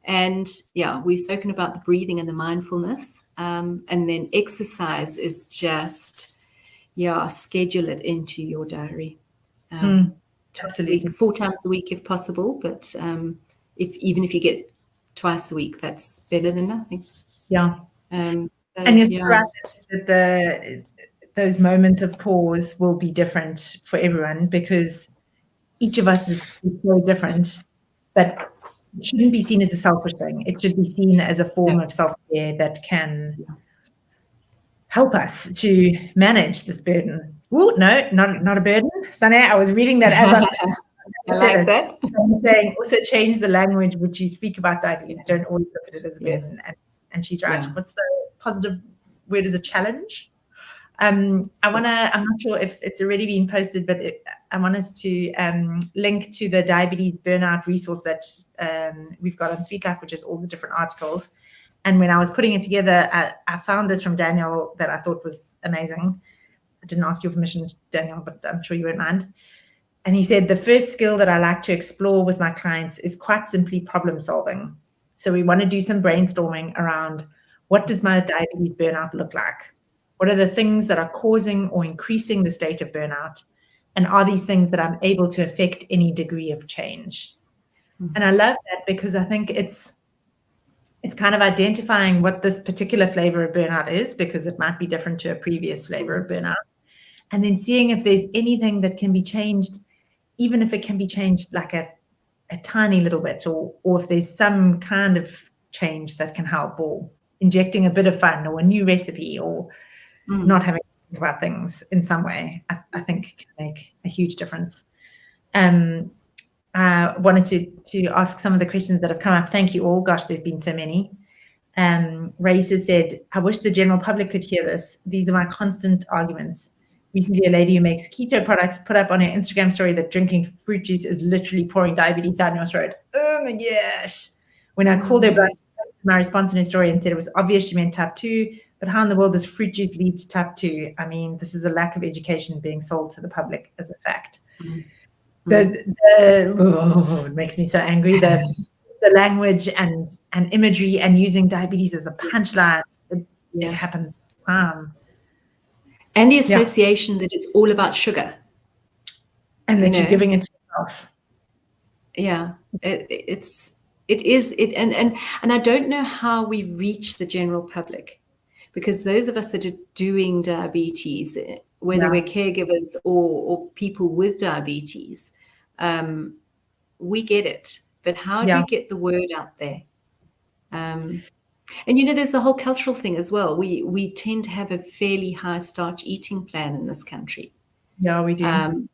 And we've spoken about the breathing and the mindfulness, and then exercise is just schedule it into your diary. Absolutely. 4 times a week if possible, but even if you get twice a week, that's better than nothing. And you're right that those moments of pause will be different for everyone, because each of us is so different, but it shouldn't be seen as a selfish thing. It should be seen as a form of self-care that can help us to manage this burden. Oh, no, not a burden. Sunny, I was reading that as I like that. I'm saying also change the language which you speak about diabetes. Don't always look at it as a burden. And she's right. What's the positive word? Is a challenge? I'm not sure if it's already been posted, but I want us to link to the Diabetes Burnout resource that we've got on Sweet Life, which is all the different articles. And when I was putting it together, I found this from Daniel that I thought was amazing. I didn't ask your permission, Daniel, but I'm sure you won't mind. And he said, the first skill that I like to explore with my clients is quite simply problem solving. So we want to do some brainstorming around, what does my diabetes burnout look like? What are the things that are causing or increasing the state of burnout? And are these things that I'm able to affect any degree of change? Mm-hmm. And I love that, because I think it's kind of identifying what this particular flavor of burnout is, because it might be different to a previous flavor of burnout. And then seeing if there's anything that can be changed, even if it can be changed like a tiny little bit, or if there's some kind of change that can help, or injecting a bit of fun, or a new recipe, or not having to think about things in some way, I think can make a huge difference. I wanted to ask some of the questions that have come up. Thank you all. Gosh, there's been so many. Raisa said, I wish the general public could hear this. These are my constant arguments. Recently, a lady who makes keto products put up on her Instagram story that drinking fruit juice is literally pouring diabetes down your throat. Oh my gosh. When I called her, my response in her story and said it was obvious she meant type 2, but how in the world does fruit juice lead to type 2? I mean, this is a lack of education being sold to the public as a fact. It makes me so angry. The language and imagery and using diabetes as a punchline, it happens. And the association that it's all about sugar. And that you're giving it to yourself. Yeah, it is, and I don't know how we reach the general public, because those of us that are doing diabetes, whether we're caregivers or people with diabetes, we get it. But how do you get the word out there? And there's the whole cultural thing as well. We tend to have a fairly high starch eating plan in this country. Yeah, we do.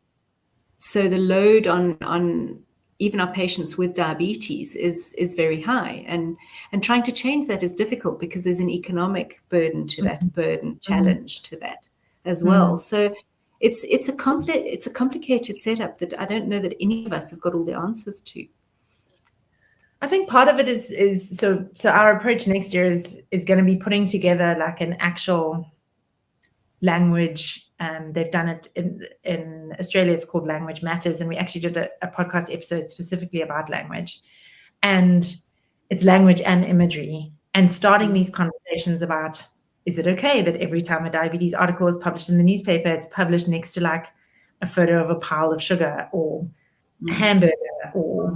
So the load on even our patients with diabetes is very high, and trying to change that is difficult, because there's an economic burden to that, challenge to that as well. So it's a complicated setup that I don't know that any of us have got all the answers to. I think part of it is so our approach next year is going to be putting together like an actual language. They've done it in Australia. It's called Language Matters, and we actually did a podcast episode specifically about language, and it's language and imagery, and starting these conversations about, is it okay that every time a diabetes article is published in the newspaper, it's published next to like a photo of a pile of sugar or a hamburger or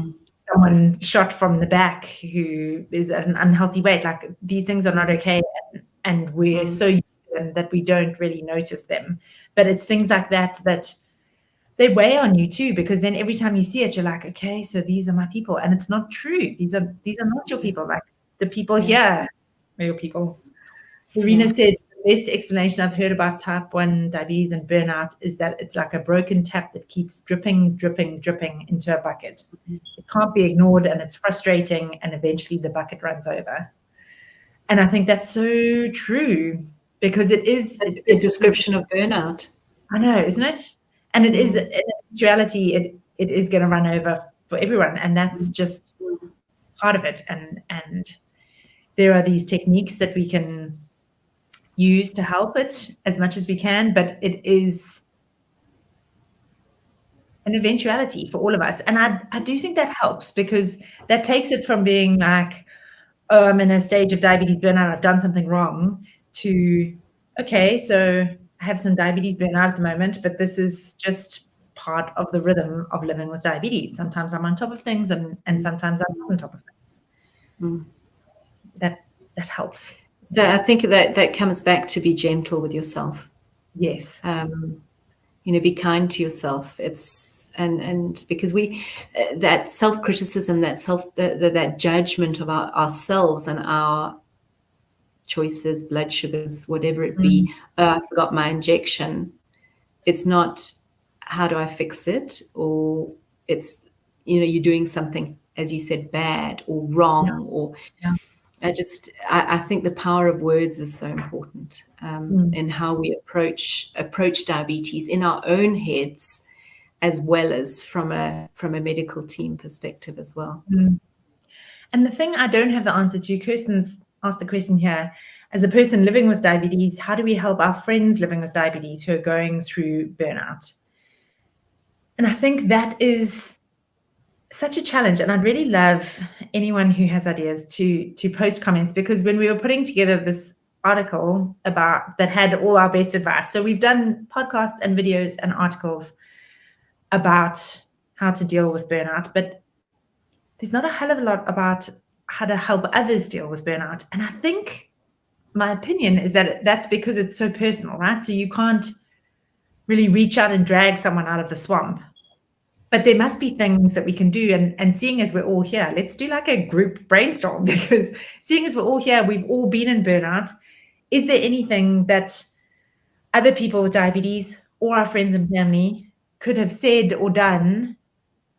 someone shot from the back who is at an unhealthy weight? Like, these things are not okay, and we're so used to them that we don't really notice them. But it's things like that they weigh on you too, because then every time you see it, you're like, okay, so these are my people, and it's not true. These are not your people. Like, the people here are your people. Irina said, the best explanation I've heard about type 1 diabetes and burnout is that it's like a broken tap that keeps dripping, dripping, dripping into a bucket. It can't be ignored, and it's frustrating, and eventually the bucket runs over. And I think that's so true, because it is a good description of burnout. I know, isn't it? And it is, in actuality, it is going to run over for everyone, and that's just part of it. And there are these techniques that we can use to help it as much as we can, but it is an eventuality for all of us. And I do think that helps, because that takes it from being like, oh, I'm in a stage of diabetes burnout, I've done something wrong, to, okay, so I have some diabetes burnout at the moment, but this is just part of the rhythm of living with diabetes. Sometimes I'm on top of things, and sometimes I'm not on top of things. That helps. So I think that comes back to be gentle with yourself. Yes. Be kind to yourself. It's and because we that self-criticism, that judgment of ourselves and our choices, blood sugars, whatever it be. I forgot my injection. It's not, how do I fix it? Or it's, you're doing something, as you said, bad or wrong, or I think the power of words is so important in how we approach diabetes in our own heads, as well as from a medical team perspective as well. And the thing I don't have the answer to, Kirsten's asked the question here, as a person living with diabetes, how do we help our friends living with diabetes who are going through burnout? And I think that is such a challenge. And I'd really love anyone who has ideas to post comments, because when we were putting together this article that had all our best advice, so we've done podcasts and videos and articles about how to deal with burnout, but there's not a hell of a lot about how to help others deal with burnout. And I think my opinion is that that's because it's so personal, right? So you can't really reach out and drag someone out of the swamp. But there must be things that we can do. And seeing as we're all here, let's do like a group brainstorm, because seeing as we're all here, we've all been in burnout. Is there anything that other people with diabetes or our friends and family could have said or done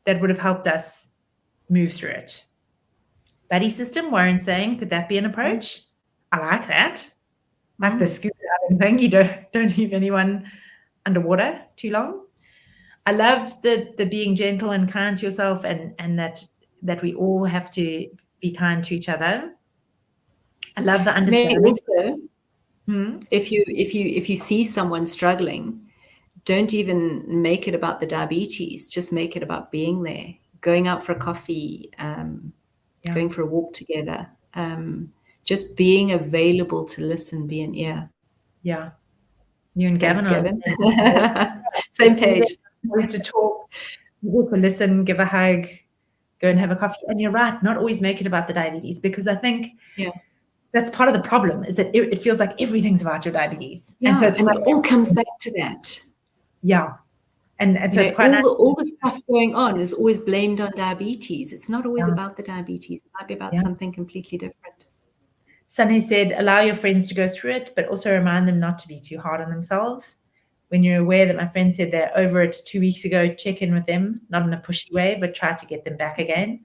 that would have helped us move through it? Buddy system, Warren's saying, could that be an approach? I like that. Like the scuba diving thing, you don't leave anyone underwater too long. I love the being gentle and kind to yourself, and that we all have to be kind to each other. I love the understanding. Also, if you see someone struggling, don't even make it about the diabetes. Just make it about being there, going out for a coffee, going for a walk together, just being available to listen, be an ear. Yeah, you and Gavin are same page. Always to talk, to listen, give a hug, go and have a coffee. And you're right, not always make it about the diabetes, because I think that's part of the problem, is that it feels like everything's about your diabetes. Yeah, and so it all comes back to that. Yeah. And so it's quite all the stuff going on is always blamed on diabetes. It's not always about the diabetes. It might be about something completely different. Sunny said, allow your friends to go through it, but also remind them not to be too hard on themselves. When you're aware that my friend said they're over it 2 weeks ago, check in with them, not in a pushy way, but try to get them back again.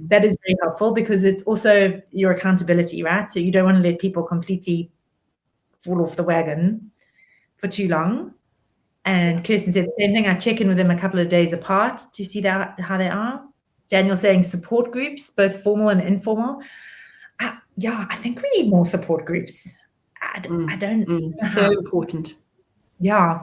That is very helpful, because it's also your accountability, right? So you don't want to let people completely fall off the wagon for too long. And Kirsten said the same thing. I check in with them a couple of days apart to see how they are. Daniel saying support groups, both formal and informal. I think we need more support groups. I don't. So important. Yeah.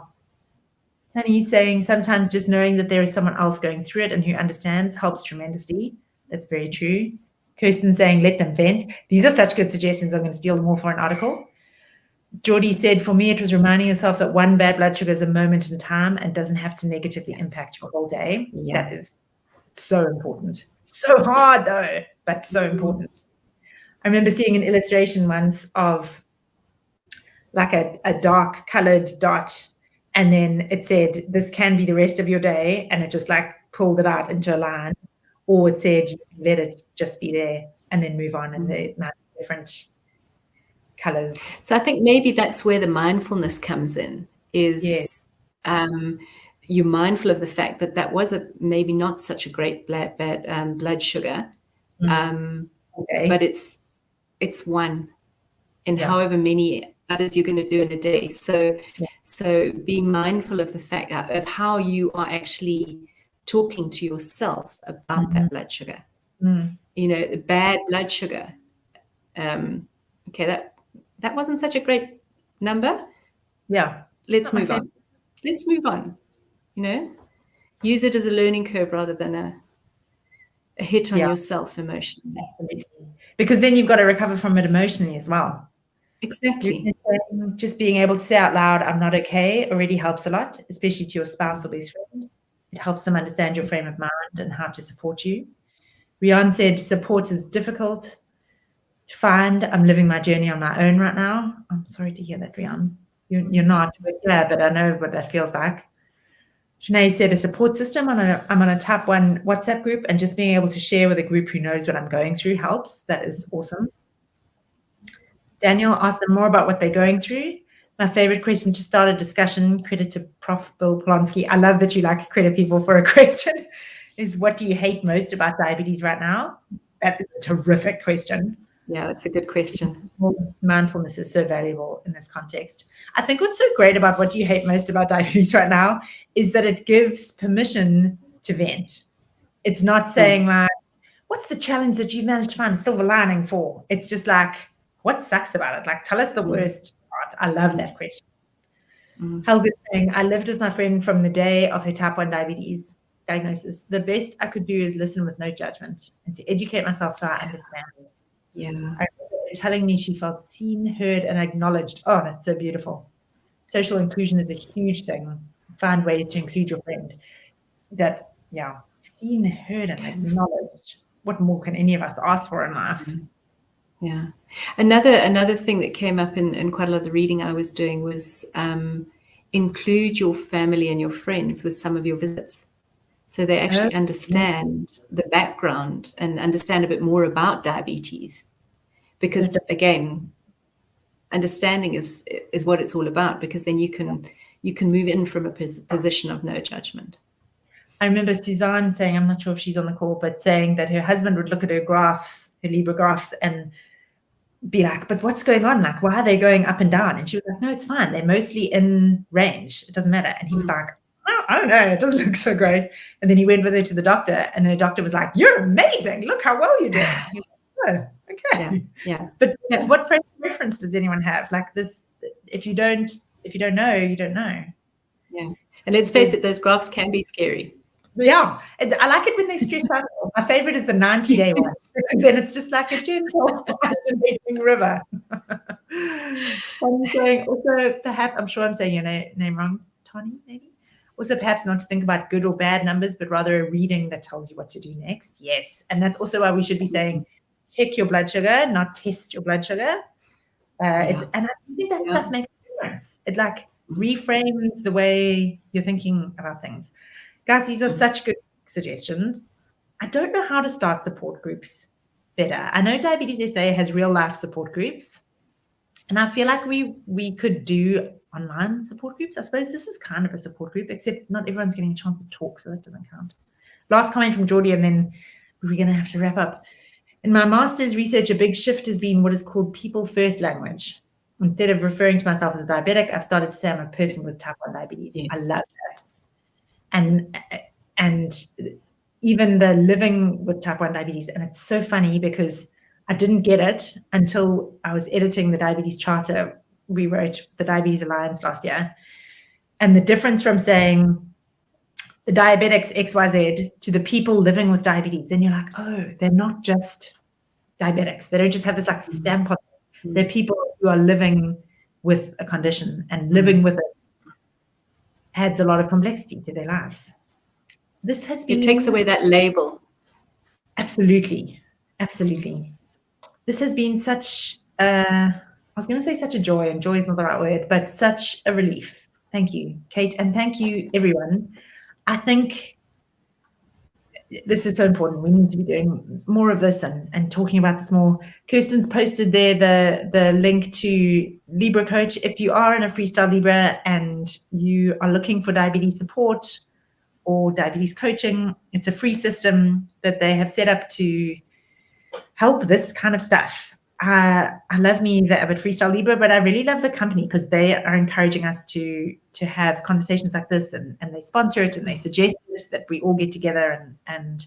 Sunny's saying sometimes just knowing that there is someone else going through it and who understands helps tremendously. That's very true. Kirsten saying let them vent. These are such good suggestions. I'm going to steal them all for an article. Geordie said, for me, it was reminding yourself that one bad blood sugar is a moment in time and doesn't have to negatively impact your whole day. Yeah. That is so important. So hard, though, but so important. I remember seeing an illustration once of like a dark colored dot, and then it said, this can be the rest of your day, and it just like pulled it out into a line. Or it said, let it just be there and then move on, and the different colors. So I think maybe that's where the mindfulness comes in, is you're mindful of the fact that was maybe not such a great blood sugar, but it's one in however many others you're going to do in a day. So be mindful of the fact of how you are actually talking to yourself about that blood sugar. The bad blood sugar. That wasn't such a great number. Yeah. Let's move on. Let's move on. Use it as a learning curve rather than a hit on yourself emotionally. Because then you've got to recover from it emotionally as well. Exactly. Just being able to say out loud, I'm not okay, already helps a lot, especially to your spouse or best friend. It helps them understand your frame of mind and how to support you. Rian said, support is difficult to find. I'm living my journey on my own right now. I'm sorry to hear that, Rian. You're not, but I know what that feels like. Shanae said, a support system. I'm on a type 1 WhatsApp group, and just being able to share with a group who knows what I'm going through helps. That is awesome. Daniel asked them more about what they're going through. My favorite question to start a discussion, credit to Prof. Bill Polonsky. I love that you like credit people for a question, is what do you hate most about diabetes right now? That is a terrific question. Yeah, that's a good question. Mindfulness is so valuable in this context. I think what's so great about what you hate most about diabetes right now is that it gives permission to vent. It's not saying like, what's the challenge that you've managed to find a silver lining for? It's just like, what sucks about it? Like, tell us the worst part. I love that question. Helga's saying, I lived with my friend from the day of her type 1 diabetes diagnosis. The best I could do is listen with no judgment and to educate myself so I understand. Yeah. I remember her telling me she felt seen, heard, and acknowledged. Oh, that's so beautiful. Social inclusion is a huge thing. Find ways to include your friend. That, yeah, seen, heard, and acknowledged. What more can any of us ask for in life? Yeah. Another thing that came up in quite a lot of the reading I was doing was include your family and your friends with some of your visits. So they actually understand the background and understand a bit more about diabetes. Because again, understanding is what it's all about, because then you can move in from a position of no judgment. I remember Suzanne saying, I'm not sure if she's on the call, but saying that her husband would look at her graphs, her Libra graphs, and be like, but what's going on? Like, why are they going up and down? And she was like, no, it's fine. They're mostly in range. It doesn't matter. And he was like, oh, I don't know. It doesn't look so great. And then he went with her to the doctor, and her doctor was like, you're amazing. Look how well you're doing. He was like, oh, okay. Yeah. But what frame of reference does anyone have? Like this, if you don't know, you don't know. Yeah. And let's face it, those graphs can be scary. Yeah, I like it when they stretch out. My favorite is the 90-day one, because then it's just like a gentle river. I'm saying also, perhaps, I'm sure I'm saying your name wrong, Tony, maybe? Also, perhaps not to think about good or bad numbers, but rather a reading that tells you what to do next. Yes, and that's also why we should be saying, check your blood sugar, not test your blood sugar. And I think that stuff makes a difference. It like reframes the way you're thinking about things. Guys, these are such good suggestions. I don't know how to start support groups better. I know Diabetes SA has real life support groups, and I feel like we could do online support groups. I suppose this is kind of a support group, except not everyone's getting a chance to talk, so that doesn't count. Last comment from Geordie, and then we're going to have to wrap up. In my master's research, a big shift has been what is called people first language. Instead of referring to myself as a diabetic, I've started to say I'm a person with type 1 diabetes. Yes. I love that. And even the living with type 1 diabetes, and it's so funny because I didn't get it until I was editing the Diabetes Charter we wrote the Diabetes Alliance last year. And the difference from saying the diabetics XYZ to the people living with diabetes, then you're like, oh, they're not just diabetics. They don't just have this like stamp on them. They're people who are living with a condition, and living with it adds a lot of complexity to their lives. This has been... It takes away that label. Absolutely. Absolutely. This has been such I was going to say such a joy, and joy is not the right word, but such a relief. Thank you, Kate, and thank you, everyone. I think this is so important. We need to be doing more of this and talking about this more. Kirsten's posted there the link to Libra Coach. If you are in a Freestyle Libra and you are looking for diabetes support or diabetes coaching, it's a free system that they have set up to help this kind of stuff. I love me the Abbott Freestyle Libra, but I really love the company because they are encouraging us to have conversations like this, and they sponsor it, and they suggest this, that we all get together and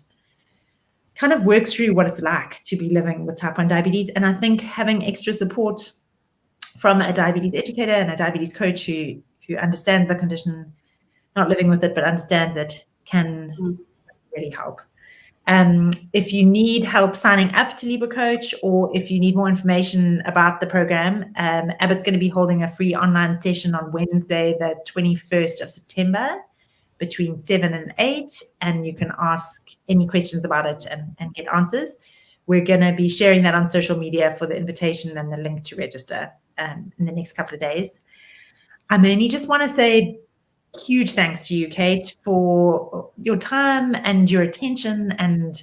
kind of work through what it's like to be living with type 1 diabetes. And I think having extra support from a diabetes educator and a diabetes coach who understands the condition, not living with it, but understands it, can really help. If you need help signing up to Libra Coach, or if you need more information about the program, Abbott's going to be holding a free online session on Wednesday, the 21st of September, between 7 and 8, and you can ask any questions about it and get answers. We're going to be sharing that on social media for the invitation and the link to register in the next couple of days. I mainly just want to say huge thanks to you, Kate, for your time and your attention and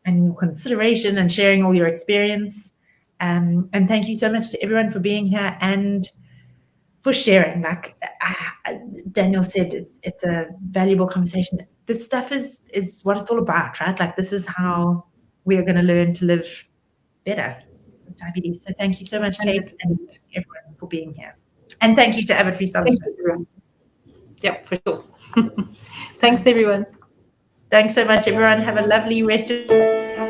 your consideration and sharing all your experience. And thank you so much to everyone for being here and for sharing. Like Daniel said, it's a valuable conversation. This stuff is what it's all about, right? Like this is how we are going to learn to live better. with diabetes. So thank you so much, Kate, 100%. and everyone for being here. And thank you to Avid Free Thank you, everyone. Yep, for sure. Thanks, everyone. Thanks so much, everyone. Have a lovely rest of